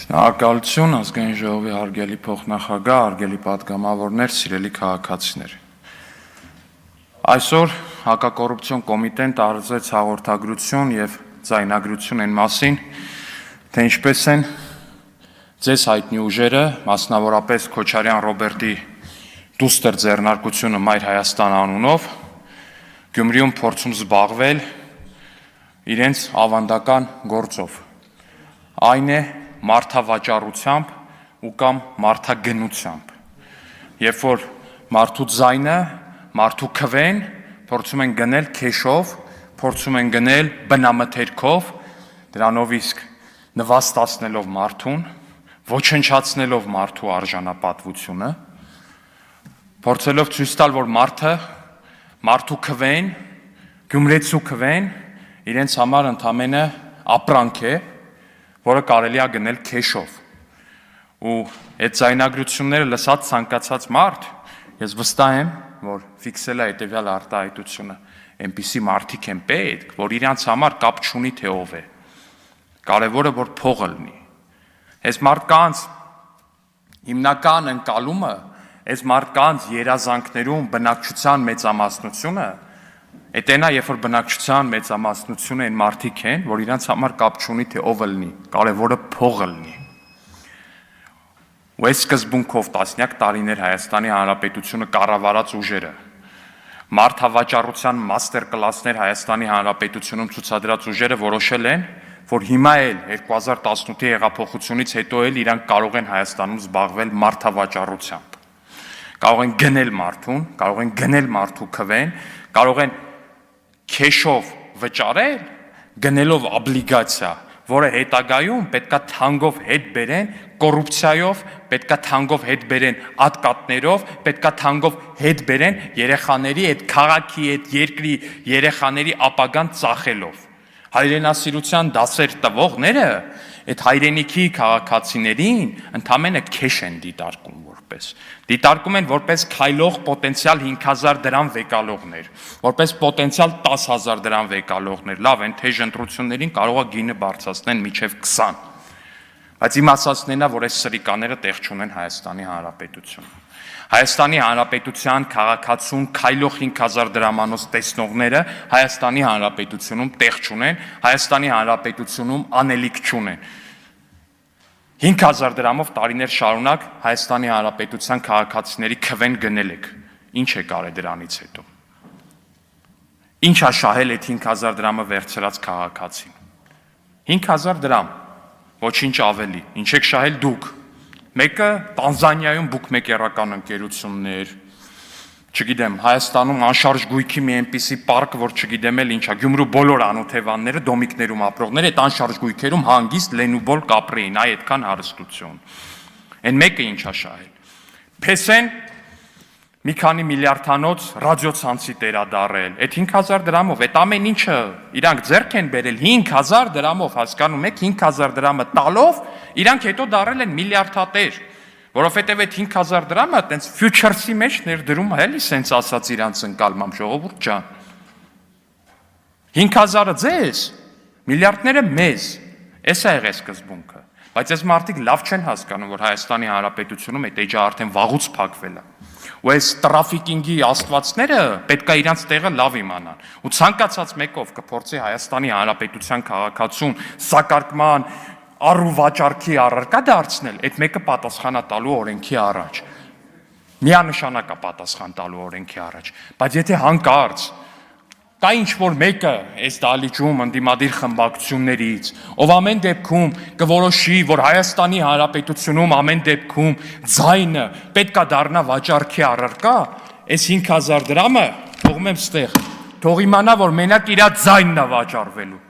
Շնորհակալություն ազգային ժողովի հարգելի փոխնախագահ, հարգելի պատգամավորներ, սիրելի քաղաքացիներ։ Այսօր հակակոռուպցիոն կոմիտեն տարածեց հաղորդագրություն եւ ձայնագրություն այն մասին, թե ինչպես են ձեզ հայտնի ուժերը, մասնավորապես Քոչարյան Ռոբերտի դուստր ձեռնարկությունը Մայր Հայաստան անունով, Գյումրիում փորձում զբաղվել իրենց ավանդական գործով։ Այն է մարդավաճառությամբ ու կամ մարդագնությամբ, երբ որ մարդու ձայնը, մարդու քվեն փորձում են գնել քեշով, փորձում են գնել բնամթերքով, դրանով իսկ նվաստացնելով մարդուն, ոչնչացնելով մարդու արժանապատվությունը, փորձելով ցույց տալ, որ մարդու քվեն, գյումրեցու քվեն իրենց համար ընդամենը ապրանք է, որը կարելի է գնել քեշով։ Ու այդ ձայնագրությունները լսած ցանկացած մարդ, ես վստահ եմ, որ ֆիքսել է հետևյալ արտահայտությունը, այնպիսի մարդիկ են պետք, որ իրանց համար կապ չունի թե ով է։ Կարևորը որ փողը լինի։ Այս մարդկանց հիմնական ընկալումը, այս մարդկանց երազանքներում բնակչության մեծամասնությունը, Էտենա, երբ որ բնակչության մեծամասնությունը այն մարդիկ են, որ իրանց համար կապ չունի թե ով լինի, կարևորը փողը լինի։ Ու այս սկզբունքով տասնյակ տարիներ Հայաստանի Հանրապետությունը կառավարած ուժերը, մարդավաճառության մաստեր կլասներ Հայաստանի Հանրապետությունում ցուցադրած ուժերը որոշել են, որ հիմա էլ 2018-ի հեղափոխությունից հետո էլ իրանք կարող են Հայաստանում զբաղվել մարդավաճառությամբ։ Կարող են գնել մարդուն, կարող են գնել մարդու քվեն, կարող են քեշով վճարել, գնելով օբլիգացիա, որը հետագայում պետքա թանկով հետ բերեն կոռուպցիայով, պետքա թանկով հետ բերեն ատկատներով, պետքա թանկով հետ բերեն երեխաների այդ քաղաքի, այդ երկրի երեխաների ապագան ծախելով։ Հայրենասիրության դասեր տվողները այդ հայրենիքի քաղաքացիներին ընդամենը քեշ են դիտարկում որպես։ Դիտարկում են որպես քայլող պոտենցիալ 5000 դրամ վեկալողներ, որպես պոտենցիալ 10000 դրամ վեկալողներ։ Լավ են, թեժ ընտրություններին կարող է գինը բարձրացնեն մինչև 20։ Բայց իմացածն է, որ այս սրիկաները տեղ չունեն Հայաստանի Հանրապետությունում։ Հայաստանի Հանրապետության քաղաքացուն քայլող 5000 դրամանոց տեսնողները Հայաստանի Հանրապետությունում տեղ չունեն, Հայաստանի Հանրապետությունում անելիք չունեն։ 5000 դրամով տարիներ շարունակ Հայաստանի Հանրապետության քաղաքացիների քվեն գնել եք։ Ինչ է կարել դրանից հետո։ Ինչ է շահել այդ 5000 դրամը վերցրած քաղաքացին։ 5000 դրամ, ոչինչ ավելի։ Ինչ եք շահել դուք։ Մեկը Տանզանիայում բուկմեկերական ընկերություններ, չգիտեմ, Հայաստանում անշարժ գույքի մի այնպիսի պարկ, որ չգիտեմ էլ ինչա, Գյումրու բոլոր անօթևանները, դոմիկներում ապրողները այդ անշարժ գույքերում հանգիստ լենուբոլ կապրեին, այ այդքան հարստություն։ Այն մեկը ինչա շահել։ Փեսեն մի քանի միլիարդանոց ռադիոցանցի տերադարել, այդ 5000 դրամով, այդ ամեն ինչը իրանք ձեռք են բերել 5000 դրամով, հասկանում եք, 5000 դրամը տալով, իրանք հետո դարել են միլիարդատեր, որովհետև այդ 5000 դրամը տենց ֆյուչերսի մեջ ներդրում է, էլի սենց ասած իրանց ընկալմամբ, ժողովուրդ ջան։ 5000-ը ձեզ, միլիարդները մեզ, էս է եղել սկզբունքը, բայց այս մարդիկ լավ չեն հասկանում, որ Հայաստանի Հանրապետությունում այդ էջը արդեն վաղուց փակվել է։ Ու այս տրաֆիկինգի աստվածները պետք է իրանց տեղը լավ իմանան։ Ու ցանկացած մեկով կփորձի Հայաստանի Հանրապետության քաղաքացուն սակարկման առու վաճառքի առարկա դարձնել, այդ մեկը պատասխանա տալու օրենքի առաջ։ Միանշանակ է պատասխան տալու օրենքի առաջ, բայց եթե հանկարծ կա ինչ-որ մեկը այս դահլիճում ընդդիմադիր խմբակցություններից, ով ամեն դեպքում կորոշի, որ Հայաստանի Հանրապետությունում ամեն դեպքում ձայնը պետք է դառնա վաճառքի առարկա, այս 5000 դրամը թողում եմ ստեղ, թող իմանա, որ մենակ իր ձայնն է վաճառվելու։